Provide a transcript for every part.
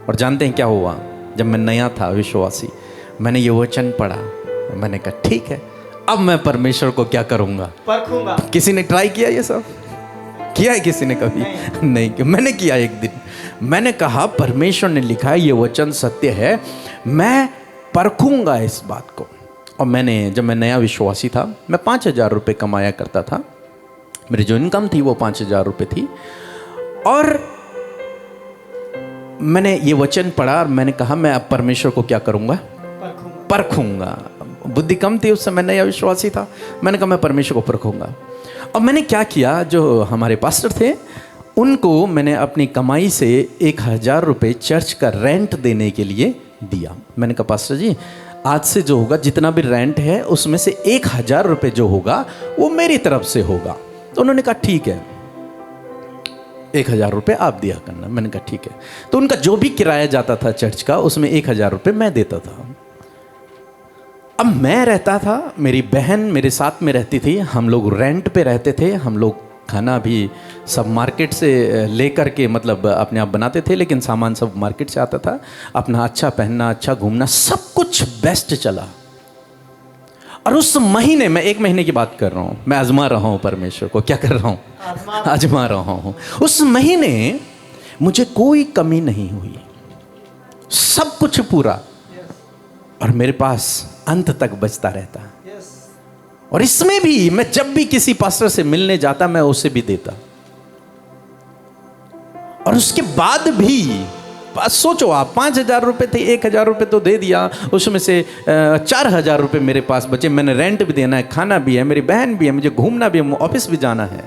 और जानते हैं क्या हुआ? जब मैं नया था विश्वासी, मैंने ये वचन पढ़ा, मैंने कहा ठीक है, अब मैं परमेश्वर को क्या करूँगा? परखूंगा। किसी ने ट्राई किया ये सब? किया है किसी ने कभी? नहीं किया। मैंने किया एक दिन। मैंने कहा परमेश्वर ने लिखा है, ये वचन सत्य है, मैं परखूंगा इस बात को। और जब मैं नया विश्वासी था, मैं 5,000 रुपये कमाया करता था। मेरी जो इनकम थी वो 5,000 रुपये थी। और मैंने ये वचन पढ़ा और मैंने कहा मैं अब परमेश्वर को क्या करूंगा? परखूंगा। बुद्धि कम थी उस समय, नया विश्वासी था। मैंने कहा मैं परमेश्वर को परखूंगा। और मैंने क्या किया, जो हमारे पास्टर थे उनको मैंने अपनी कमाई से 1,000 रुपये चर्च का रेंट देने के लिए दिया। मैंने कहा पास्टर जी, आज से जो होगा जितना भी रेंट है उसमें से 1,000 रुपये जो होगा वो मेरी तरफ से होगा। तो उन्होंने कहा ठीक है, 1,000 रुपये आप दिया करना। मैंने कहा ठीक है। तो उनका जो भी किराया जाता था चर्च का, उसमें 1,000 रुपये मैं देता था। अब मैं रहता था, मेरी बहन मेरे साथ में रहती थी, हम लोग रेंट पे रहते थे। हम लोग खाना भी सब मार्केट से लेकर के मतलब अपने आप बनाते थे, लेकिन सामान सब मार्केट से आता था। अपना अच्छा पहनना, अच्छा घूमना, सब कुछ बेस्ट चला। और उस महीने, मैं 1 महीने की बात कर रहा हूँ, मैं आजमा रहा हूँ परमेश्वर को। क्या कर रहा हूँ? आजमा रहा हूँ। उस महीने मुझे कोई कमी नहीं हुई, सब कुछ पूरा, और मेरे पास अंत तक बचता रहता। और इसमें भी मैं जब भी किसी पास्टर से मिलने जाता, मैं उसे भी देता। और उसके बाद भी सोचो आप, 5,000 रुपये थे, 1,000 रुपये तो दे दिया, उसमें से 4,000 रुपये मेरे पास बचे। मैंने रेंट भी देना है, खाना भी है, मेरी बहन भी है, मुझे घूमना भी है, ऑफिस भी जाना है।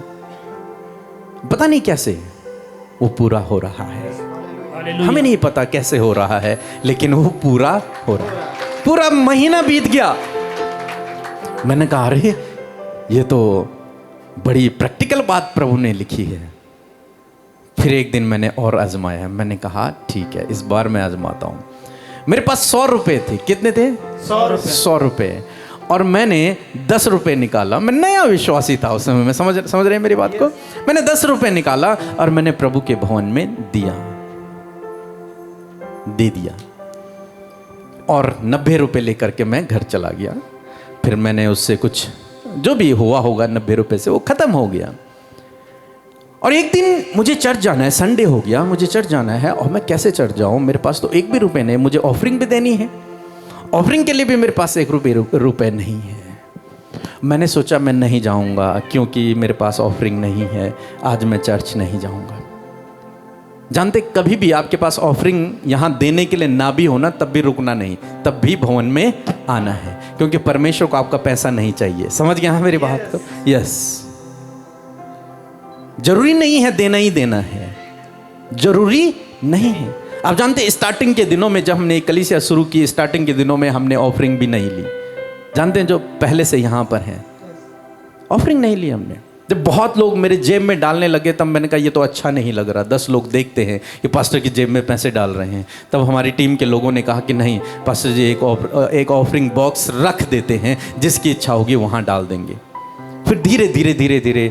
पता नहीं कैसे वो पूरा हो रहा है, हमें नहीं पता कैसे हो रहा है, लेकिन वो पूरा हो रहा है। पूरा महीना बीत गया। मैंने कहा अरे ये तो बड़ी प्रैक्टिकल बात प्रभु ने लिखी है। फिर एक दिन मैंने और आजमाया। मैंने कहा ठीक है, इस बार मैं आजमाता हूँ। मेरे पास 100 रुपये थे। कितने थे? 100 रुपये। और मैंने 10 रुपये निकाला। मैं नया विश्वासी था उस समय, मैं समझ रहे हैं मेरी बात को? मैंने 10 रुपये निकाला और मैंने प्रभु के भवन में दे दिया। और 90 रुपये लेकर के मैं घर चला गया। फिर मैंने उससे कुछ जो भी हुआ होगा 90 रुपये से वो ख़त्म हो गया। और एक दिन मुझे चर्च जाना है, संडे हो गया, मुझे चर्च जाना है। और मैं कैसे चर्च जाऊँ? मेरे पास तो 1 भी रुपये नहीं। मुझे ऑफरिंग भी देनी है, ऑफरिंग के लिए भी मेरे पास 1 रुपये नहीं है। मैंने सोचा मैं नहीं जाऊँगा, क्योंकि मेरे पास ऑफरिंग नहीं है, आज मैं चर्च नहीं जाऊँगा। जानते, कभी भी आपके पास ऑफरिंग यहाँ देने के लिए ना भी होना, तब भी रुकना नहीं, तब भी भवन में आना है, क्योंकि परमेश्वर को आपका पैसा नहीं चाहिए। समझ गया मेरी बात को? यस। जरूरी नहीं है देना ही देना है, जरूरी नहीं है। आप जानते, स्टार्टिंग के दिनों में जब हमने कलीसिया शुरू की, स्टार्टिंग के दिनों में हमने ऑफरिंग भी नहीं ली। जानते हैं, जो पहले से यहाँ पर हैं, ऑफरिंग नहीं ली हमने। जब बहुत लोग मेरे जेब में डालने लगे, तब मैंने कहा ये तो अच्छा नहीं लग रहा। 10 लोग देखते हैं कि पास्टर की जेब में पैसे डाल रहे हैं। तब हमारी टीम के लोगों ने कहा कि नहीं पास्टर जी, एक ऑफरिंग बॉक्स रख देते हैं, जिसकी इच्छा होगी वहाँ डाल देंगे। फिर धीरे धीरे धीरे धीरे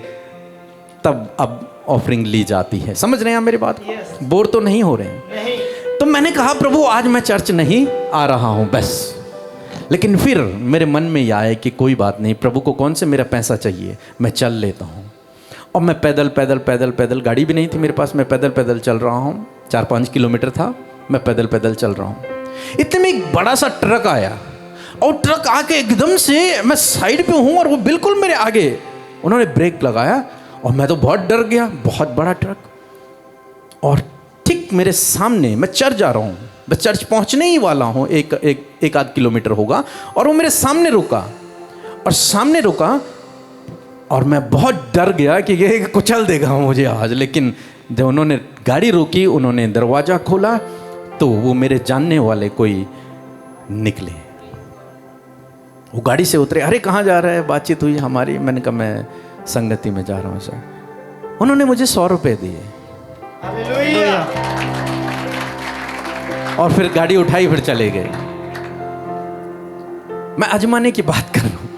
तब अब ऑफरिंग ली जाती है। समझ रहे हैं आप मेरी बात? बोर तो नहीं हो रहे हैं? तो मैंने कहा प्रभु आज मैं चर्च नहीं आ रहा हूँ बस। लेकिन फिर मेरे मन में यह आया कि कोई बात नहीं, प्रभु को कौन से मेरा पैसा चाहिए, मैं चल लेता हूँ। और मैं पैदल, गाड़ी भी नहीं थी मेरे पास, मैं पैदल चल रहा हूँ। 4-5 किलोमीटर था, मैं पैदल चल रहा हूँ। इतने में एक बड़ा सा ट्रक आया, और ट्रक आके एकदम से, मैं साइड पे हूँ और वो बिल्कुल मेरे आगे, उन्होंने ब्रेक लगाया और मैं तो बहुत डर गया। बहुत बड़ा ट्रक, और ठीक मेरे सामने, मैं चर्च जा रहा हूँ, मैं चर्च पहुँचने ही वाला हूँ, एक आध किलोमीटर होगा, और वो मेरे सामने रुका और मैं बहुत डर गया कि ये कुचल देगा मुझे आज। लेकिन जब उन्होंने गाड़ी रोकी, उन्होंने दरवाज़ा खोला, तो वो मेरे जानने वाले कोई निकले। वो गाड़ी से उतरे, अरे कहाँ जा रहा है, बातचीत हुई हमारी। मैंने कहा मैं संगति में जा रहा हूँ सर। उन्होंने मुझे 100 रुपये दिए। हालेलुया। और फिर गाड़ी उठाई, फिर चले गए। मैं आजमाने की बात कर रहा हूँ।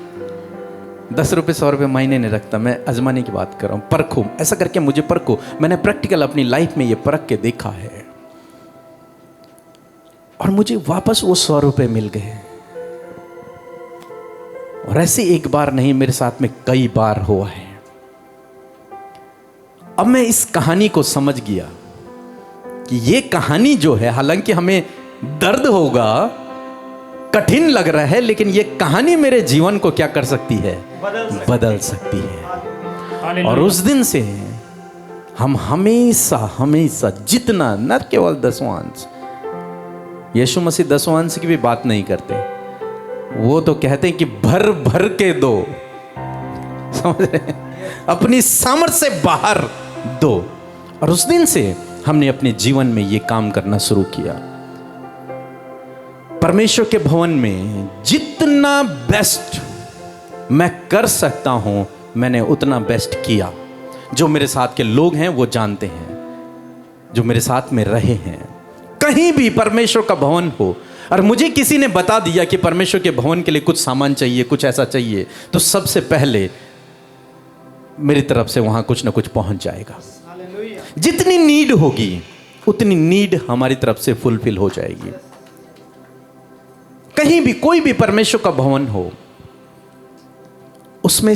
10 रुपये 100 रुपये मायने नहीं रखता, मैं आजमाने की बात कर रहा हूँ। परखो, ऐसा करके मुझे परखो। मैंने प्रैक्टिकल अपनी लाइफ में ये परख के देखा है। और मुझे वापस वो 100 रुपए मिल गए। और ऐसे एक बार नहीं, मेरे साथ में कई बार हुआ है। अब मैं इस कहानी को समझ गया कि ये कहानी जो है, हालांकि हमें दर्द होगा, कठिन लग रहा है, लेकिन ये कहानी मेरे जीवन को क्या कर सकती है? बदल सकती है। और उस दिन से हम हमेशा हमेशा जितना, न केवल दसवांश, यीशु मसीह दसवांश की भी बात नहीं करते, वो तो कहते हैं कि भर भर के दो, समझ रहे हैं? अपनी सामर्थ्य से बाहर दो। और उस दिन से हमने अपने जीवन में ये काम करना शुरू किया। परमेश्वर के भवन में जितना बेस्ट मैं कर सकता हूं, मैंने उतना बेस्ट किया। जो मेरे साथ के लोग हैं वो जानते हैं, जो मेरे साथ में रहे हैं। कहीं भी परमेश्वर का भवन हो और मुझे किसी ने बता दिया कि परमेश्वर के भवन के लिए कुछ सामान चाहिए, कुछ ऐसा चाहिए, तो सबसे पहले मेरी तरफ से वहां कुछ ना कुछ पहुंच जाएगा। जितनी नीड होगी उतनी नीड हमारी तरफ से फुलफिल हो जाएगी। कहीं भी कोई भी परमेश्वर का भवन हो, उसमें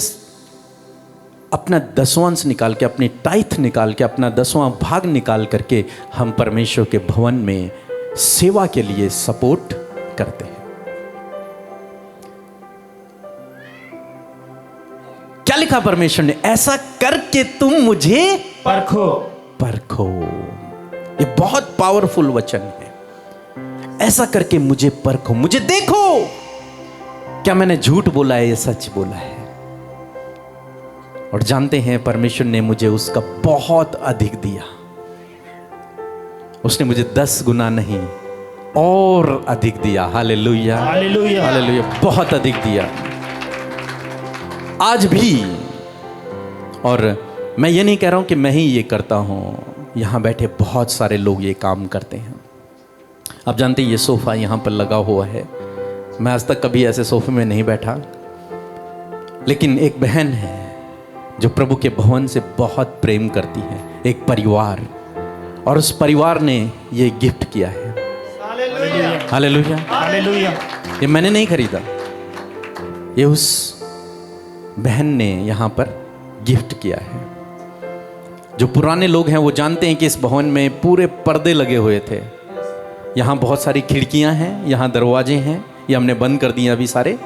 अपना दसवांश निकाल के, अपनी टाइथ निकाल के, अपना 10वां भाग निकाल करके हम परमेश्वर के भवन में सेवा के लिए सपोर्ट करते हैं। क्या लिखा परमेश्वर ने? ऐसा करके तुम मुझे परखो। परखो। ये बहुत पावरफुल वचन है। ऐसा करके मुझे परखो, मुझे देखो, क्या मैंने झूठ बोला है या सच बोला है। और जानते हैं परमेश्वर ने मुझे उसका बहुत अधिक दिया। उसने मुझे 10 गुना नहीं और अधिक दिया। हालेलुया, हालेलुया, हालेलुया, बहुत अधिक दिया आज भी। और मैं ये नहीं कह रहा हूं कि मैं ही ये करता हूं, यहां बैठे बहुत सारे लोग ये काम करते हैं। आप जानते हैं ये सोफा यहां पर लगा हुआ है, मैं आज तक कभी ऐसे सोफे में नहीं बैठा, लेकिन एक बहन है जो प्रभु के भवन से बहुत प्रेम करती है, एक परिवार, और उस परिवार ने ये गिफ्ट किया है। Hallelujah, hallelujah. ये मैंने नहीं खरीदा, ये उस बहन ने यहाँ पर गिफ्ट किया है। जो पुराने लोग हैं वो जानते हैं कि इस भवन में पूरे पर्दे लगे हुए थे। यहाँ बहुत सारी खिड़कियाँ हैं, यहाँ दरवाजे हैं, ये हमने बंद कर दिए अभी सारे,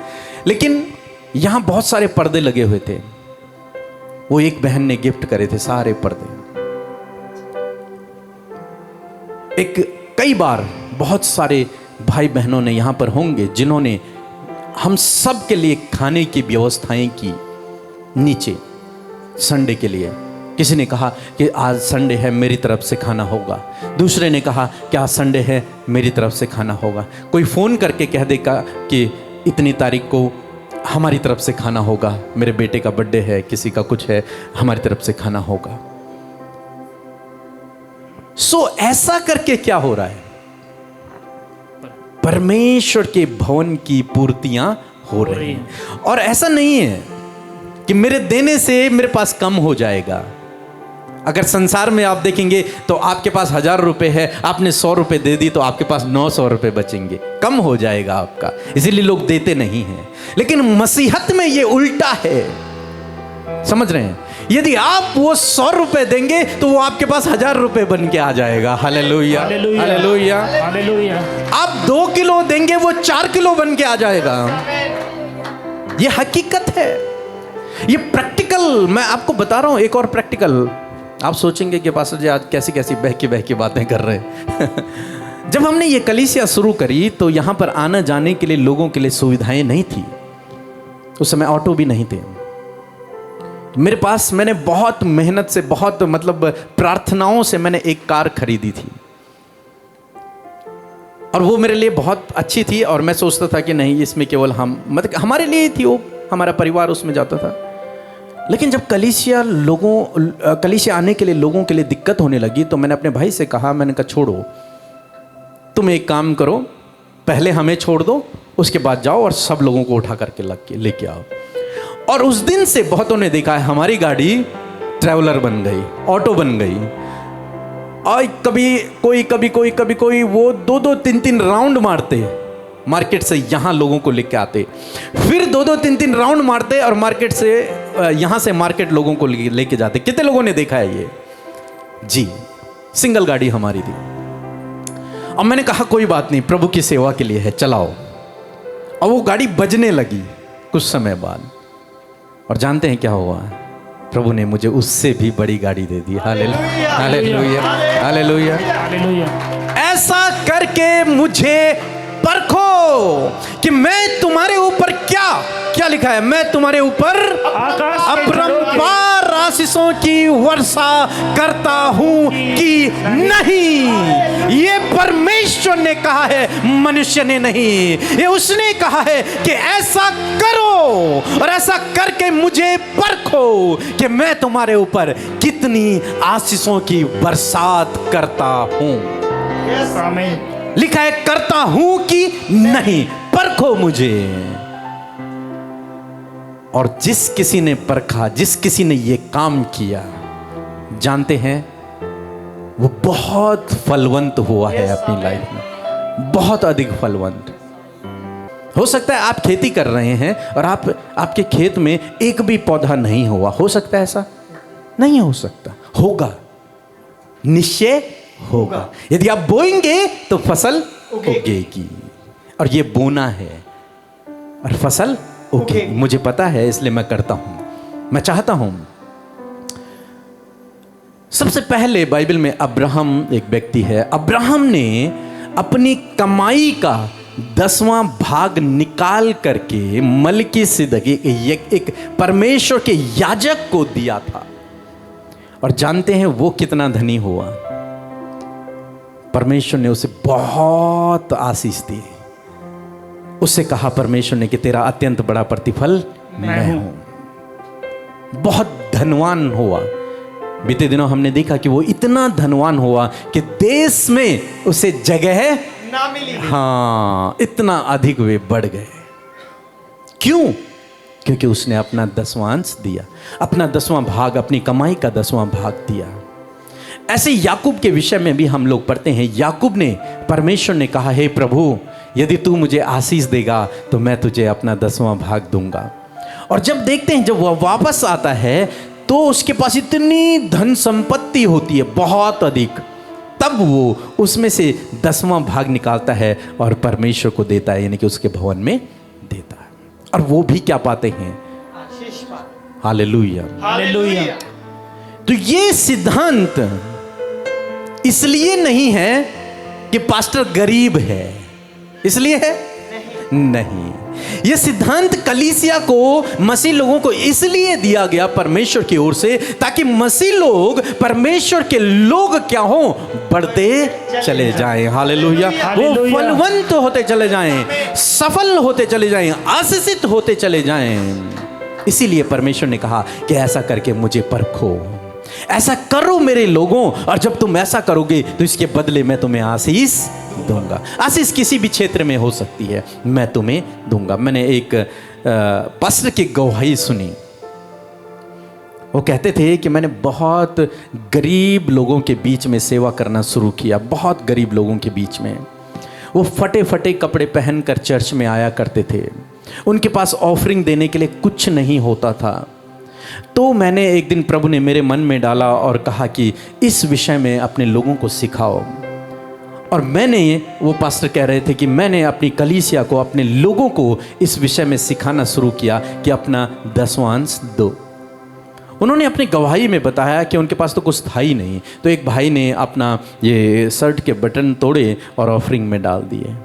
लेकिन यहाँ बहुत सारे पर्दे लगे हुए थे। वो एक बहन ने गिफ्ट करे थे सारे पर्दे। कई बार बहुत सारे भाई बहनों ने यहाँ पर होंगे जिन्होंने हम सब के लिए खाने की व्यवस्थाएं की नीचे संडे के लिए। किसी ने कहा कि आज संडे है, मेरी तरफ से खाना होगा। दूसरे ने कहा कि आज संडे है, मेरी तरफ से खाना होगा। कोई फ़ोन करके कह देगा कि इतनी तारीख को हमारी तरफ से खाना होगा, मेरे बेटे का बर्थडे है, किसी का कुछ है, हमारी तरफ से खाना होगा। सो ऐसा करके क्या हो रहा है? परमेश्वर के भवन की पूर्तियां हो रही हैं। और ऐसा नहीं है कि मेरे देने से मेरे पास कम हो जाएगा। अगर संसार में आप देखेंगे तो आपके पास 1000 रुपए है, आपने 100 रुपए दे दी तो आपके पास 900 रुपए बचेंगे, कम हो जाएगा आपका, इसीलिए लोग देते नहीं हैं। लेकिन मसीहत में ये उल्टा है, समझ रहे हैं? यदि आप वो 100 रुपए देंगे तो वो आपके पास 1000 रुपए बन के आ जाएगा। Hallelujah, hallelujah, hallelujah. आप 2 किलो देंगे वो 4 किलो बन के आ जाएगा। ये हकीकत है, ये प्रैक्टिकल मैं आपको बता रहा हूं। एक और प्रैक्टिकल, आप सोचेंगे कि पास्टर जी आज कैसी कैसी बह के बातें कर रहे हैं। जब हमने ये कलीसिया शुरू करी तो यहाँ पर आने जाने के लिए लोगों के लिए सुविधाएं नहीं थी। उस समय ऑटो भी नहीं थे मेरे पास। मैंने बहुत मेहनत से, बहुत मतलब प्रार्थनाओं से मैंने एक कार खरीदी थी, और वो मेरे लिए बहुत अच्छी थी। और मैं सोचता था कि नहीं, इसमें केवल हम, मतलब हमारे लिए थी वो, हमारा परिवार उसमें जाता था। लेकिन जब कलीसिया आने के लिए लोगों के लिए दिक्कत होने लगी तो मैंने अपने भाई से कहा, मैंने कहा छोड़ो, तुम एक काम करो, पहले हमें छोड़ दो, उसके बाद जाओ और सब लोगों को उठा करके लेके आओ। और उस दिन से बहुतों ने देखा है हमारी गाड़ी ट्रैवलर बन गई, ऑटो बन गई। और कभी कोई वो 2-2 3-3 राउंड मारते मार्केट से यहाँ लोगों को लेके आते, फिर 2-2 3-3 राउंड मारते और मार्केट से यहाँ से मार्केट लोगों को लेके जाते। कितने लोगों ने देखा है ये? जी, सिंगल गाड़ी हमारी थी। अब मैंने कहा कोई बात नहीं, प्रभु की सेवा के लिए है, चलाओ। और वो गाड़ी बजने लगी कुछ समय बाद, और जानते हैं क्या हुआ? प्रभु ने मुझे उससे भी बड़ी गाड़ी दे दी। Hallelujah, hallelujah, hallelujah, hallelujah. ऐसा करके मुझे परखो कि मैं तुम्हारे ऊपर क्या लिखा है? मैं तुम्हारे ऊपर अपरंपार आशीषों की वर्षा करता हूं कि नहीं। ये परमेश्वर ने कहा है, मनुष्य ने नहीं। ये उसने कहा है कि ऐसा करो और ऐसा करके मुझे परखो कि मैं तुम्हारे ऊपर कितनी आशीषों की बरसात करता हूं। आमीन। लिखा है करता हूं कि नहीं, परखो मुझे। और जिस किसी ने परखा, जिस किसी ने ये काम किया, जानते हैं वो बहुत फलवंत हुआ है अपनी लाइफ में, बहुत अधिक फलवंत। हो सकता है आप खेती कर रहे हैं और आपके खेत में एक भी पौधा नहीं हुआ, हो सकता है ऐसा? नहीं हो सकता, होगा, निश्चय होगा। यदि आप बोएंगे तो फसल उगेगी, और ये बोना है और फसल उगेगी। मुझे पता है, इसलिए मैं करता हूं, मैं चाहता हूं। सबसे पहले बाइबल में अब्राहम एक व्यक्ति है। अब्राहम ने अपनी कमाई का 10वां भाग निकाल करके मलकीसिदक एक परमेश्वर के याजक को दिया था। और जानते हैं वो कितना धनी हुआ? परमेश्वर ने उसे बहुत आशीष दी। उससे कहा परमेश्वर ने कि तेरा अत्यंत बड़ा प्रतिफल मैं हूं। बहुत धनवान हुआ। बीते दिनों हमने देखा कि वो इतना धनवान हुआ कि देश में उसे जगह ना मिली। हाँ, इतना अधिक वे बढ़ गए। क्यों? क्योंकि उसने अपना 10वां अंश दिया, अपना 10वां भाग, अपनी कमाई का 10वां भाग दिया। ऐसे याकूब के विषय में भी हम लोग पढ़ते हैं। याकूब ने, परमेश्वर ने कहा, हे प्रभु, यदि तू मुझे आशीष देगा तो मैं तुझे अपना 10वां भाग दूंगा। और जब देखते हैं, जब वह वापस आता है तो उसके पास इतनी धन संपत्ति होती है, बहुत अधिक। तब वो उसमें से 10वां भाग निकालता है और परमेश्वर को देता है, यानी कि उसके भवन में देता है। और वो भी क्या पाते हैं? Hallelujah, hallelujah. तो ये सिद्धांत इसलिए नहीं है कि पास्टर गरीब है, इसलिए है नहीं। यह सिद्धांत कलीसिया को, मसीह लोगों को इसलिए दिया गया परमेश्वर की ओर से, ताकि मसीह लोग, परमेश्वर के लोग क्या हो? बढ़ते चले जाएं। हालेलुया। वो फलवंत होते चले जाएं, सफल होते चले जाएं, आशीषित होते चले जाएं। इसीलिए परमेश्वर ने कहा कि ऐसा करके मुझे परखो, ऐसा करो मेरे लोगों, और जब तुम ऐसा करोगे तो इसके बदले मैं तुम्हें आशीष दूंगा। आशीष किसी भी क्षेत्र में हो सकती है, मैं तुम्हें दूंगा। मैंने एक पास्टर की गवाही सुनी। वो कहते थे कि मैंने बहुत गरीब लोगों के बीच में सेवा करना शुरू किया, बहुत गरीब लोगों के बीच में। वो फटे फटे कपड़े पहनकर चर्च में आया करते थे, उनके पास ऑफरिंग देने के लिए कुछ नहीं होता था। तो मैंने एक दिन, प्रभु ने मेरे मन में डाला और कहा कि इस विषय में अपने लोगों को सिखाओ। और मैंने, वो पास्टर कह रहे थे कि मैंने अपनी कलीसिया को, अपने लोगों को इस विषय में सिखाना शुरू किया कि अपना 10वां अंश दो। उन्होंने अपनी गवाही में बताया कि उनके पास तो कुछ था ही नहीं। तो एक भाई ने अपना ये शर्ट के बटन तोड़े और ऑफरिंग में डाल दिए,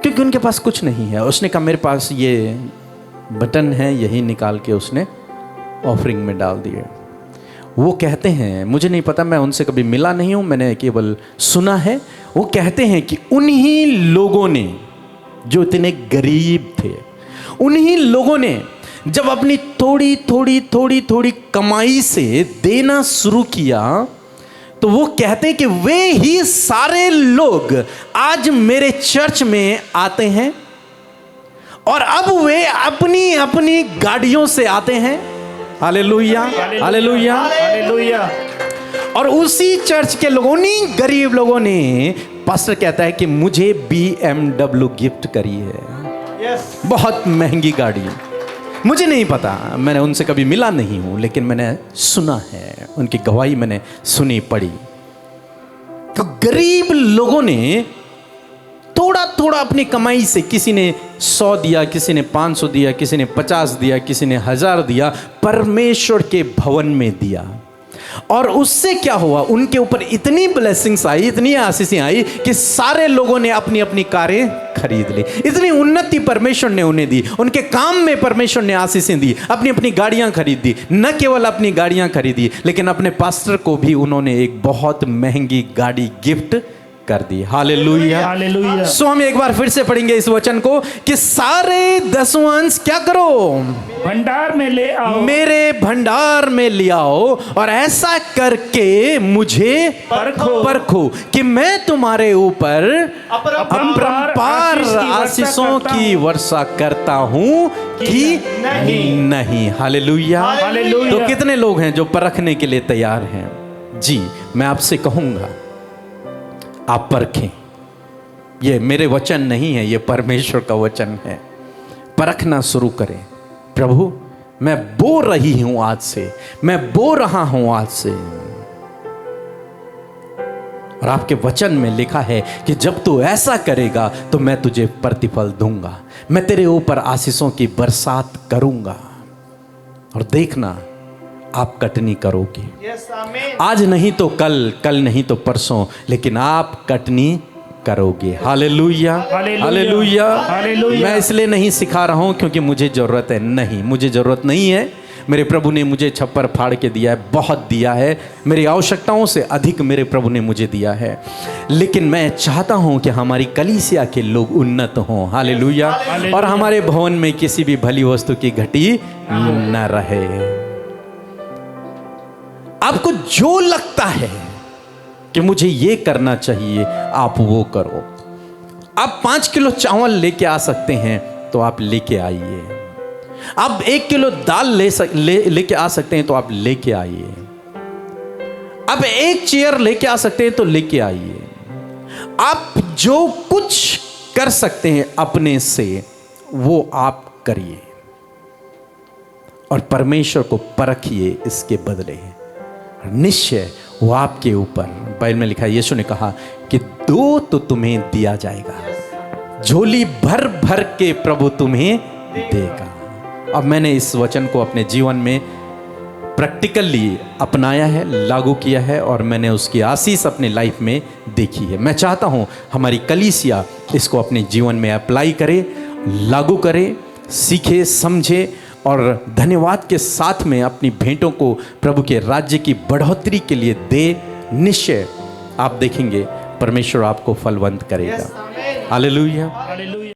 क्योंकि उनके पास कुछ नहीं है। उसने कहा मेरे पास ये बटन है, यही निकाल के उसने ऑफरिंग में डाल दिए। वो कहते हैं, मुझे नहीं पता, मैं उनसे कभी मिला नहीं हूँ, मैंने केवल सुना है। वो कहते हैं कि उन्हीं लोगों ने, जो इतने गरीब थे, उन्हीं लोगों ने जब अपनी थोड़ी थोड़ी थोड़ी थोड़ी कमाई से देना शुरू किया, तो वो कहते हैं कि वे ही सारे लोग आज मेरे चर्च में आते हैं, और अब वे अपनी अपनी गाड़ियों से आते हैं। Hallelujah, hallelujah, hallelujah. और उसी चर्च के लोगों ने, गरीब लोगों ने, पास्टर कहता है कि मुझे BMW गिफ्ट करी है, यस बहुत महंगी गाड़ी। मुझे नहीं पता, मैंने उनसे कभी मिला नहीं हूं, लेकिन मैंने सुना है, उनकी गवाही मैंने सुनी पढ़ी। तो गरीब लोगों ने थोड़ा थोड़ा अपनी कमाई से, किसी ने 100 दिया, किसी ने 500 दिया, किसी ने 50 दिया, किसी ने 1000 दिया, परमेश्वर के भवन में दिया। और उससे क्या हुआ, उनके ऊपर इतनी ब्लेसिंग्स आई, इतनी आशीषें आई कि सारे लोगों ने अपनी अपनी कारें खरीद ली। इतनी उन्नति परमेश्वर ने उन्हें दी, उनके काम में परमेश्वर ने आशीषें दी, अपनी अपनी गाड़ियां खरीद दी। न केवल अपनी गाड़ियां खरीदी, लेकिन अपने पास्टर को भी उन्होंने एक बहुत महंगी गाड़ी गिफ्ट कर दी। Hallelujah, hallelujah. सो हम एक बार फिर से पढ़ेंगे इस वचन को कि सारे दसवां अंश क्या करो, भंडार में ले आओ, मेरे भंडार में ले आओ, और ऐसा करके मुझे परखो कि मैं तुम्हारे ऊपर अपरंपार आशीषों की वर्षा करता हूं कि नहीं। Hallelujah, hallelujah. तो कितने लोग हैं जो परखने के लिए तैयार हैं? जी, मैं आपसे कहूंगा, आप परखें। ये मेरे वचन नहीं है, ये परमेश्वर का वचन है। परखना शुरू करें। प्रभु, मैं बो रही हूं आज से, मैं बो रहा हूं आज से। और आपके वचन में लिखा है कि जब तू ऐसा करेगा तो मैं तुझे प्रतिफल दूंगा, मैं तेरे ऊपर आशीषों की बरसात करूंगा। और देखना, आप कटनी करोगे। यस आमीन। आज नहीं तो कल, कल नहीं तो परसों, लेकिन आप कटनी करोगे। Hallelujah, hallelujah, hallelujah. हालेलुया। मैं इसलिए नहीं सिखा रहा हूं क्योंकि मुझे जरूरत है, नहीं, मुझे जरूरत नहीं है। मेरे प्रभु ने मुझे छप्पर फाड़ के दिया है, बहुत दिया है, मेरी आवश्यकताओं से अधिक मेरे प्रभु ने मुझे दिया है। लेकिन मैं चाहता हूं कि हमारी कलीसिया के लोग उन्नत हों। हालेलुया। और हमारे भवन में किसी भी भली वस्तु की घटी न रहे। आपको जो लगता है कि मुझे ये करना चाहिए, आप वो करो। आप 5 किलो चावल लेके आ सकते हैं तो आप लेके आइए। आप 1 किलो दाल लेके आ सकते हैं तो आप लेके आइए। आप 1 चेयर लेके आ सकते हैं तो लेके आइए। आप जो कुछ कर सकते हैं अपने से, वो आप करिए और परमेश्वर को परखिए इसके बदले। निश्चय वो आपके ऊपर, बाइबल में लिखा है, यीशु ने कहा कि 2 तो तुम्हें दिया जाएगा, झोली भर भर के प्रभु तुम्हें देगा। अब मैंने इस वचन को अपने जीवन में प्रैक्टिकली अपनाया है, लागू किया है, और मैंने उसकी आशीष अपने लाइफ में देखी है। मैं चाहता हूं हमारी कलीसिया इसको अपने जीवन में अप्लाई करे, लागू करे, सीखे, समझे और धन्यवाद के साथ में अपनी भेंटों को प्रभु के राज्य की बढ़ोतरी के लिए दे। निश्चय आप देखेंगे परमेश्वर आपको फलवंत करेगा। हालेलुया। हालेलुया।